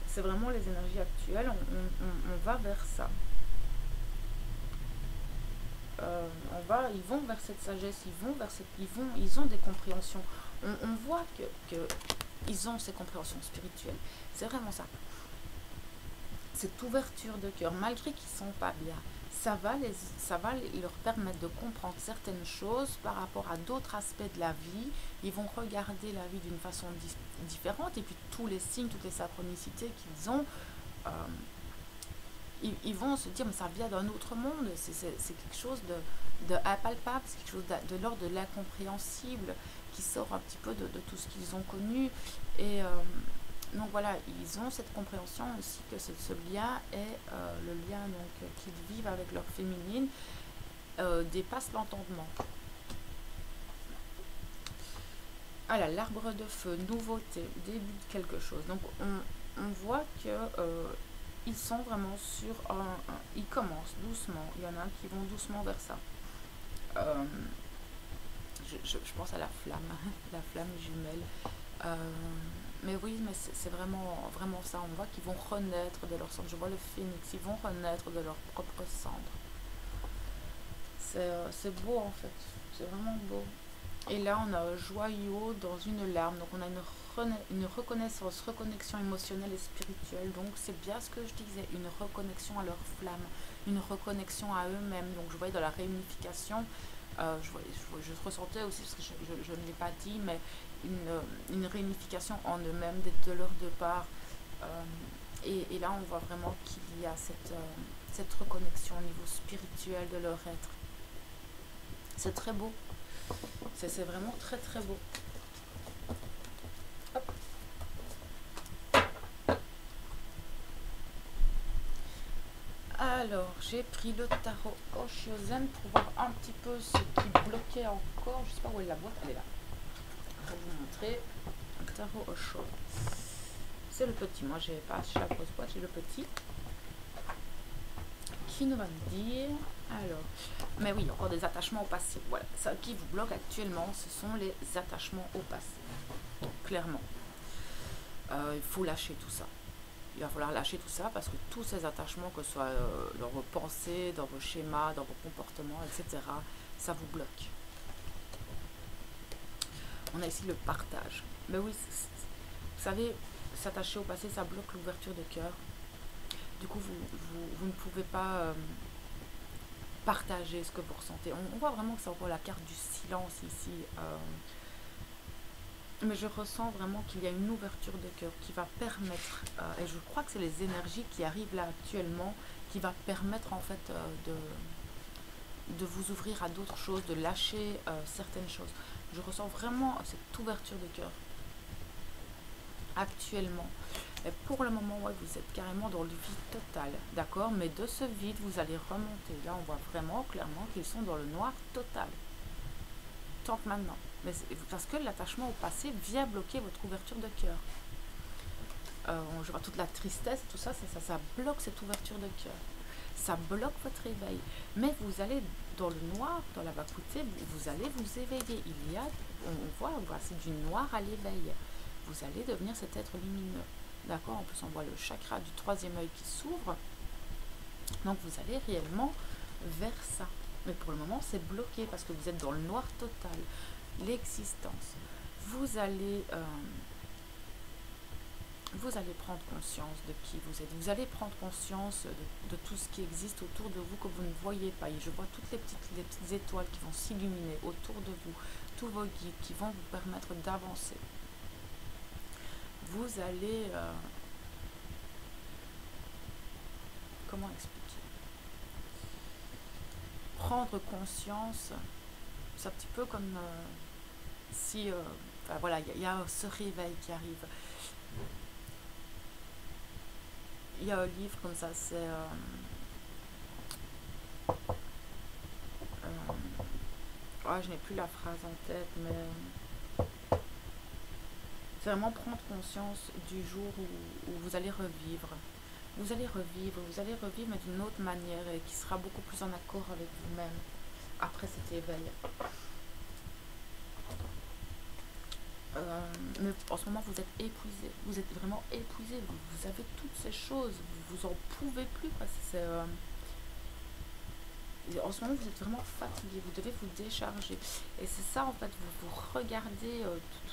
C'est vraiment les énergies actuelles, on va vers ça. Ils vont vers cette sagesse, ils ont des compréhensions. On voit que ils ont ces compréhensions spirituelles. C'est vraiment ça. Cette ouverture de cœur, malgré qu'ils ne sont pas bien, ça va leur permettre de comprendre certaines choses par rapport à d'autres aspects de la vie. Ils vont regarder la vie d'une façon différente, et puis tous les signes, toutes les synchronicités qu'ils ont, ils vont se dire, mais ça vient d'un autre monde, c'est quelque chose de impalpable, c'est quelque chose de l'ordre de l'incompréhensible, qui sort un petit peu de tout ce qu'ils ont connu. Et donc voilà, ils ont cette compréhension aussi que ce lien est le lien qu'ils vivent avec leur féminine, dépasse l'entendement. Voilà, l'arbre de feu, nouveauté, début de quelque chose. Donc on voit que ils sont vraiment sur ils commencent doucement. Il y en a qui vont doucement vers ça. Je pense à la flamme, la flamme jumelle. Mais oui, mais c'est vraiment, vraiment ça. On voit qu'ils vont renaître de leur cendre. Je vois le phénix, ils vont renaître de leur propre cendre. C'est beau en fait, c'est vraiment beau. Et là, on a un joyau dans une larme. Donc, on a une reconnaissance, reconnexion émotionnelle et spirituelle. Donc, c'est bien ce que je disais, une reconnexion à leur flamme, une reconnexion à eux-mêmes. Donc, je voyais dans la réunification, je ressentais aussi, parce que je ne l'ai pas dit, mais une réunification en eux-mêmes, d'être de leur départ. Et là, on voit vraiment qu'il y a cette reconnexion au niveau spirituel de leur être. C'est très beau. C'est vraiment très très beau. Hop. Alors, j'ai pris le tarot Oshozen pour voir un petit peu ce qui bloquait encore. Je ne sais pas où est la boîte, elle est là. Je vais vous montrer un tarot Osho. C'est le petit, moi j'ai pas acheté la grosse boîte, j'ai le petit. Qui nous va me dire, alors, mais oui, encore des attachements au passé. Voilà, ça qui vous bloque actuellement, ce sont les attachements au passé. Clairement. Il faut lâcher tout ça. Il va falloir lâcher tout ça parce que tous ces attachements, que ce soit dans vos pensées, dans vos schémas, dans vos comportements, etc., ça vous bloque. On a ici le partage. Mais oui, vous savez, s'attacher au passé, ça bloque l'ouverture de cœur. Du coup, vous ne pouvez pas partager ce que vous ressentez. On voit vraiment que c'est encore la carte du silence ici. Mais je ressens vraiment qu'il y a une ouverture de cœur qui va permettre, et je crois que c'est les énergies qui arrivent là actuellement, qui va permettre en fait de vous ouvrir à d'autres choses, de lâcher certaines choses. Je ressens vraiment cette ouverture de cœur actuellement. Et pour le moment, ouais, vous êtes carrément dans le vide total, d'accord? Mais de ce vide, vous allez remonter. Là, on voit vraiment clairement qu'ils sont dans le noir total. Tant que maintenant. Mais parce que l'attachement au passé vient bloquer votre ouverture de cœur. Je vois toute la tristesse, tout ça, ça bloque cette ouverture de cœur. Ça bloque votre éveil. Mais vous allez dans le noir, dans la vacuité, vous allez vous éveiller. Il y a, on voit c'est du noir à l'éveil. Vous allez devenir cet être lumineux. D'accord? En plus, on voit le chakra du troisième œil qui s'ouvre. Donc, vous allez réellement vers ça. Mais pour le moment, c'est bloqué parce que vous êtes dans le noir total. L'existence. Vous allez prendre conscience de qui vous êtes. Vous allez prendre conscience de tout ce qui existe autour de vous que vous ne voyez pas. Et je vois toutes les petites étoiles qui vont s'illuminer autour de vous. Tous vos guides qui vont vous permettre d'avancer. Vous allez... comment expliquer? Prendre conscience, c'est un petit peu comme si... enfin voilà, il y a ce réveil qui arrive. Il y a un livre comme ça, c'est... je n'ai plus la phrase en tête, mais... c'est vraiment prendre conscience du jour où vous allez revivre. Vous allez revivre, mais d'une autre manière et qui sera beaucoup plus en accord avec vous-même après cet éveil. Mais en ce moment, vous êtes épuisé. Vous êtes vraiment épuisé. Vous avez toutes ces choses. Vous en pouvez plus. En ce moment, vous êtes vraiment fatigué. Vous devez vous décharger. Et c'est ça, en fait. Vous regardez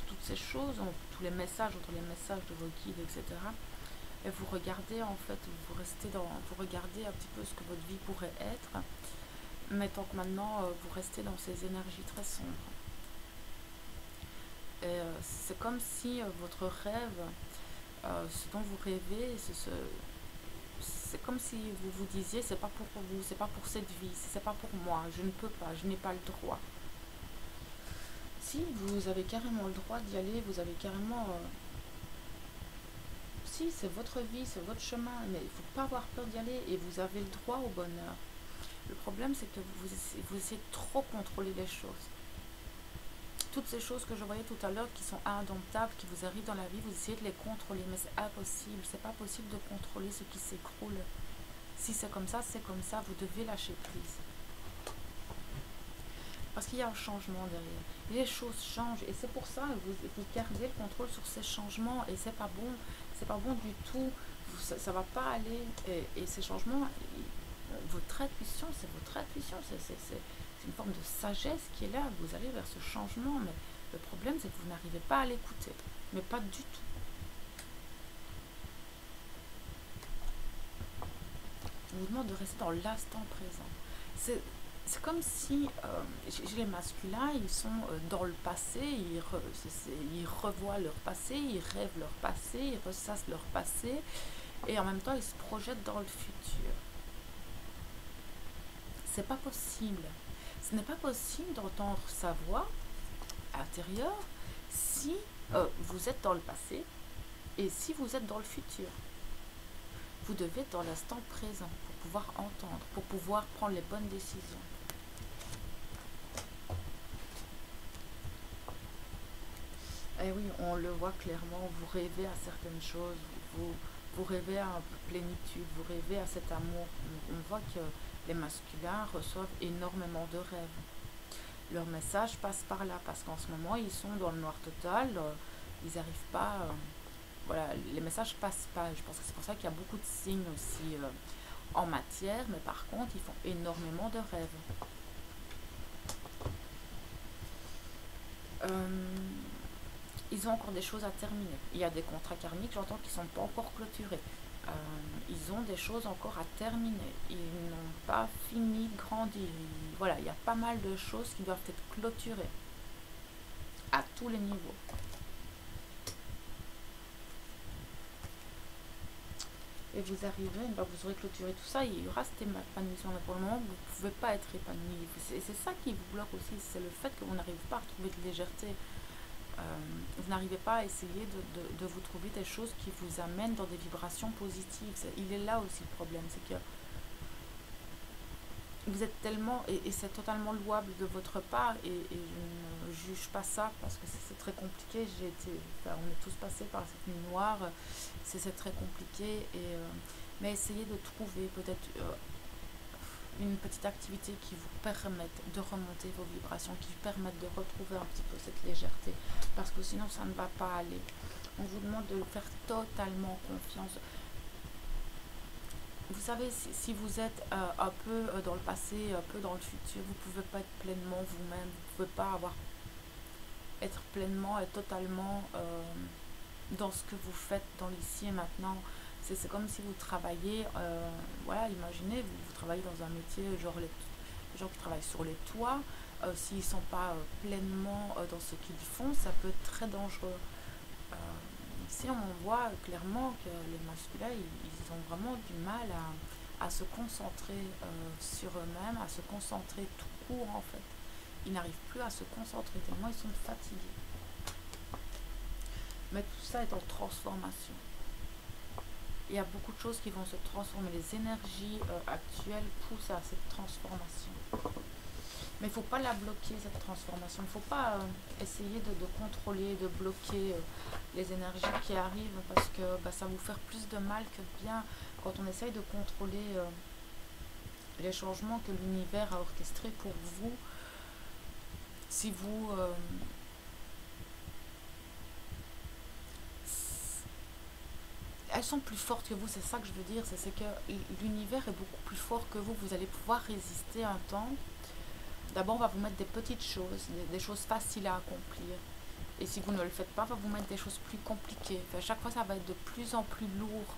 toutes ces choses, tous les messages, entre les messages de vos guides, etc. Et vous regardez, en fait, vous regardez un petit peu ce que votre vie pourrait être. Mais tant que maintenant, vous restez dans ces énergies très sombres. Et c'est comme si votre rêve, ce dont vous rêvez, c'est comme si vous vous disiez, c'est pas pour vous, c'est pas pour cette vie, c'est pas pour moi, je ne peux pas, je n'ai pas le droit. Si vous avez carrément le droit d'y aller, vous avez carrément... si, c'est votre vie, c'est votre chemin, mais il ne faut pas avoir peur d'y aller et vous avez le droit au bonheur. Le problème, c'est que vous essayez de trop contrôler les choses. Toutes ces choses que je voyais tout à l'heure qui sont indomptables, qui vous arrivent dans la vie, vous essayez de les contrôler, mais c'est impossible. C'est pas possible de contrôler ce qui s'écroule. Si c'est comme ça, vous devez lâcher prise. Parce qu'il y a un changement derrière. Les choses changent et c'est pour ça que vous gardez le contrôle sur ces changements et c'est pas bon du tout. Ça va pas aller. Et ces changements, votre intuition, c'est votre intuition, c'est une forme de sagesse qui est là, vous allez vers ce changement, mais le problème c'est que vous n'arrivez pas à l'écouter, mais pas du tout. On vous demande de rester dans l'instant présent. C'est comme si, les masculins, ils sont dans le passé, ils revoient leur passé, ils rêvent leur passé, ils ressassent leur passé, et en même temps ils se projettent dans le futur. C'est pas possible. Ce n'est pas possible d'entendre sa voix intérieure si vous êtes dans le passé et si vous êtes dans le futur. Vous devez être dans l'instant présent pour pouvoir entendre, pour pouvoir prendre les bonnes décisions. Et oui, on le voit clairement, vous rêvez à certaines choses, vous rêvez à plénitude, vous rêvez à cet amour. On voit que les masculins reçoivent énormément de rêves. Leur message passe par là, parce qu'en ce moment, ils sont dans le noir total, ils n'arrivent pas... voilà, les messages passent pas. Je pense que c'est pour ça qu'il y a beaucoup de signes aussi en matière, mais par contre, ils font énormément de rêves. Ils ont encore des choses à terminer. Il y a des contrats karmiques, j'entends, qui ne sont pas encore clôturés. Ils ont des choses encore à terminer. Ils n'ont pas fini de grandir. Voilà, il y a pas mal de choses qui doivent être clôturées à tous les niveaux. Et vous arrivez, vous aurez clôturé tout ça, il y aura cet épanouissement. Mais pour le moment, vous ne pouvez pas être épanoui. C'est ça qui vous bloque aussi, c'est le fait que vous n'arrivez pas à retrouver de légèreté. Vous n'arrivez pas à essayer de vous trouver des choses qui vous amènent dans des vibrations positives. Il est là aussi le problème, c'est que vous êtes tellement, et c'est totalement louable de votre part, et je ne juge pas ça parce que c'est très compliqué. Enfin, on est tous passés par cette nuit noire, c'est très compliqué, mais essayez de trouver peut-être une petite activité qui vous permette de remonter vos vibrations, qui vous permette de retrouver un petit peu cette légèreté, parce que sinon ça ne va pas aller. On vous demande de faire totalement confiance. Vous savez, si vous êtes un peu dans le passé, un peu dans le futur, vous ne pouvez pas être pleinement vous-même, vous ne pouvez pas être pleinement et totalement dans ce que vous faites dans l'ici et maintenant. C'est comme si vous travaillez, voilà, imaginez, vous travaillez dans un métier, genre les gens qui travaillent sur les toits, s'ils ne sont pas pleinement dans ce qu'ils font, ça peut être très dangereux. Ici, on voit clairement que les masculins, ils ont vraiment du mal à se concentrer sur eux-mêmes, à se concentrer tout court en fait. Ils n'arrivent plus à se concentrer tellement ils sont fatigués. Mais tout ça est en transformation. Il y a beaucoup de choses qui vont se transformer. Les énergies actuelles poussent à cette transformation. Mais il ne faut pas la bloquer, cette transformation. Il ne faut pas essayer de contrôler, de bloquer les énergies qui arrivent, parce que ça va vous faire plus de mal que de bien quand on essaye de contrôler les changements que l'univers a orchestrés pour vous. Si vous... elles sont plus fortes que vous, c'est ça que je veux dire. C'est que l'univers est beaucoup plus fort que vous. Vous allez pouvoir résister un temps. D'abord, on va vous mettre des petites choses, des choses faciles à accomplir. Et si vous ne le faites pas, on va vous mettre des choses plus compliquées. Enfin, chaque fois, ça va être de plus en plus lourd.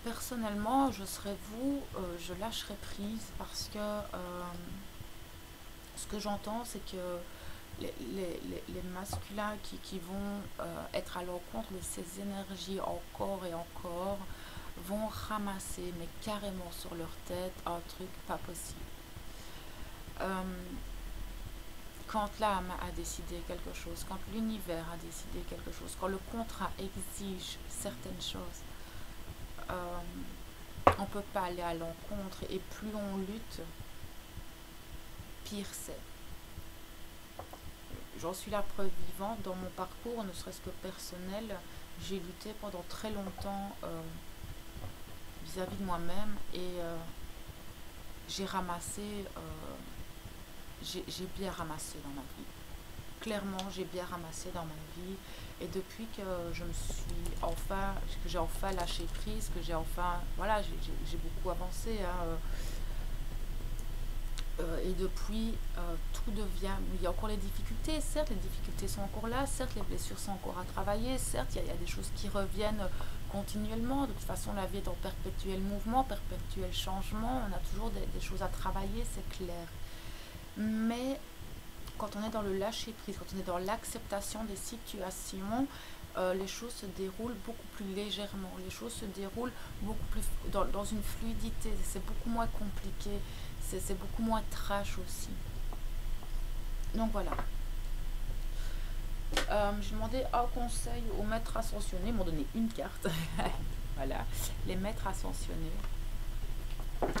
Personnellement, je serais vous, je lâcherais prise parce que ce que j'entends, c'est que les masculins qui vont être à l'encontre de ces énergies encore et encore vont ramasser, mais carrément sur leur tête, un truc pas possible. Quand l'âme a décidé quelque chose, quand l'univers a décidé quelque chose, quand le contrat exige certaines choses, on ne peut pas aller à l'encontre, et plus on lutte, pire c'est. J'en suis la preuve vivante dans mon parcours, ne serait-ce que personnel. J'ai lutté pendant très longtemps vis-à-vis de moi-même, et j'ai ramassé, j'ai bien ramassé dans ma vie. Clairement, j'ai bien ramassé dans ma vie, et depuis que j'ai enfin lâché prise, que j'ai enfin, voilà, j'ai beaucoup avancé, hein, et depuis, tout devient... Il y a encore les difficultés, certes, les difficultés sont encore là, certes, les blessures sont encore à travailler, certes, il y a des choses qui reviennent continuellement. De toute façon, la vie est en perpétuel mouvement, perpétuel changement, on a toujours des choses à travailler, c'est clair. Mais quand on est dans le lâcher-prise, quand on est dans l'acceptation des situations, les choses se déroulent beaucoup plus légèrement, les choses se déroulent beaucoup plus dans une fluidité, c'est beaucoup moins compliqué, c'est beaucoup moins trash aussi. Donc voilà. J'ai demandé un conseil aux maîtres ascensionnés, ils m'ont donné une carte. Voilà, les maîtres ascensionnés.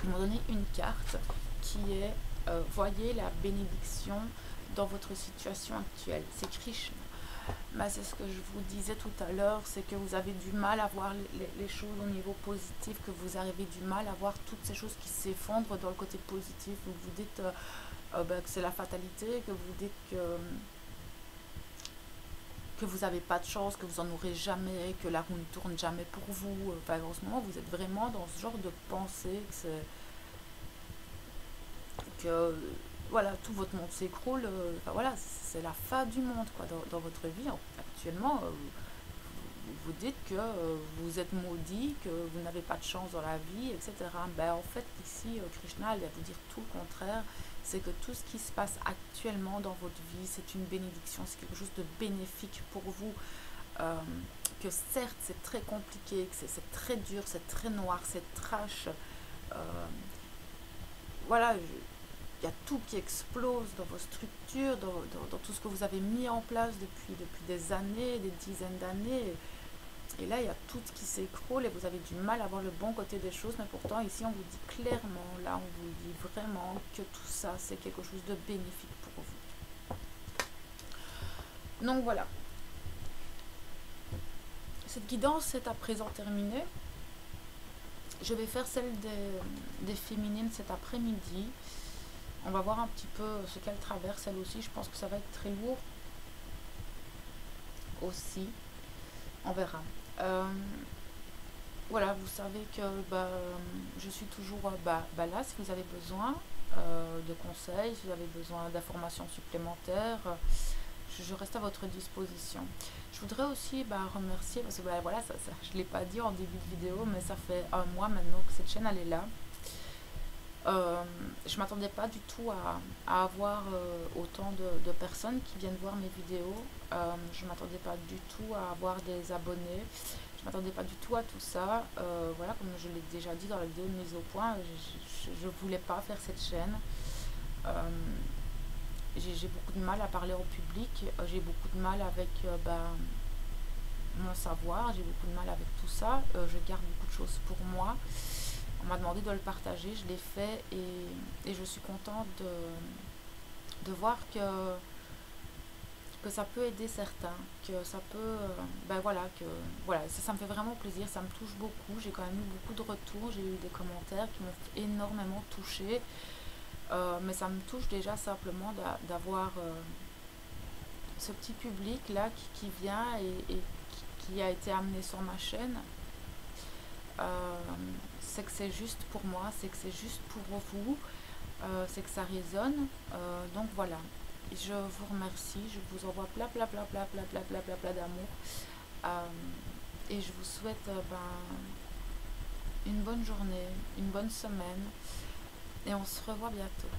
Ils m'ont donné une carte qui est voyez la bénédiction dans votre situation actuelle. C'est Krishna. C'est ce que je vous disais tout à l'heure, c'est que vous avez du mal à voir les choses au niveau positif, que vous avez du mal à voir toutes ces choses qui s'effondrent dans le côté positif. Vous vous dites que c'est la fatalité, que vous dites que vous n'avez pas de chance, que vous n'en aurez jamais, que la roue ne tourne jamais pour vous. Enfin, en ce moment, vous êtes vraiment dans ce genre de pensée, que voilà, tout votre monde s'écroule, enfin voilà, c'est la fin du monde quoi, dans votre vie. Actuellement, vous dites que vous êtes maudit, que vous n'avez pas de chance dans la vie, etc. En fait, ici, Krishna, il va vous dire tout le contraire, c'est que tout ce qui se passe actuellement dans votre vie, c'est une bénédiction, c'est quelque chose de bénéfique pour vous, que certes, c'est très compliqué, que c'est très dur, c'est très noir, c'est trash, voilà, il y a tout qui explose dans vos structures, dans tout ce que vous avez mis en place depuis des années, des dizaines d'années. Et là, il y a tout qui s'écroule et vous avez du mal à voir le bon côté des choses. Mais pourtant, ici, on vous dit clairement, là, on vous dit vraiment que tout ça, c'est quelque chose de bénéfique pour vous. Donc voilà. Cette guidance est à présent terminée. Je vais faire celle des féminines cet après-midi. On va voir un petit peu ce qu'elle traverse, elle aussi. Je pense que ça va être très lourd aussi. On verra. Voilà, vous savez que je suis toujours là si vous avez besoin de conseils, si vous avez besoin d'informations supplémentaires. Je reste à votre disposition. Je voudrais aussi remercier, parce que voilà, je ne l'ai pas dit en début de vidéo, mais ça fait un mois maintenant que cette chaîne elle est là. Je ne m'attendais pas du tout à avoir autant de personnes qui viennent voir mes vidéos. Je ne m'attendais pas du tout à avoir des abonnés. Je ne m'attendais pas du tout à tout ça. Voilà, comme je l'ai déjà dit dans la vidéo de mise au point, je ne voulais pas faire cette chaîne. J'ai beaucoup de mal à parler au public. J'ai beaucoup de mal avec mon savoir. J'ai beaucoup de mal avec tout ça. Je garde beaucoup de choses pour moi. On m'a demandé de le partager, je l'ai fait et je suis contente de voir que ça peut aider certains, que ça peut, ça me fait vraiment plaisir, ça me touche beaucoup. J'ai quand même eu beaucoup de retours, j'ai eu des commentaires qui m'ont énormément touchée, mais ça me touche déjà simplement d'avoir ce petit public là qui vient et qui a été amené sur ma chaîne. C'est que c'est juste pour moi, c'est que c'est juste pour vous, c'est que ça résonne. Donc voilà, je vous remercie, je vous envoie plein d'amour et je vous souhaite une bonne journée, une bonne semaine et on se revoit bientôt.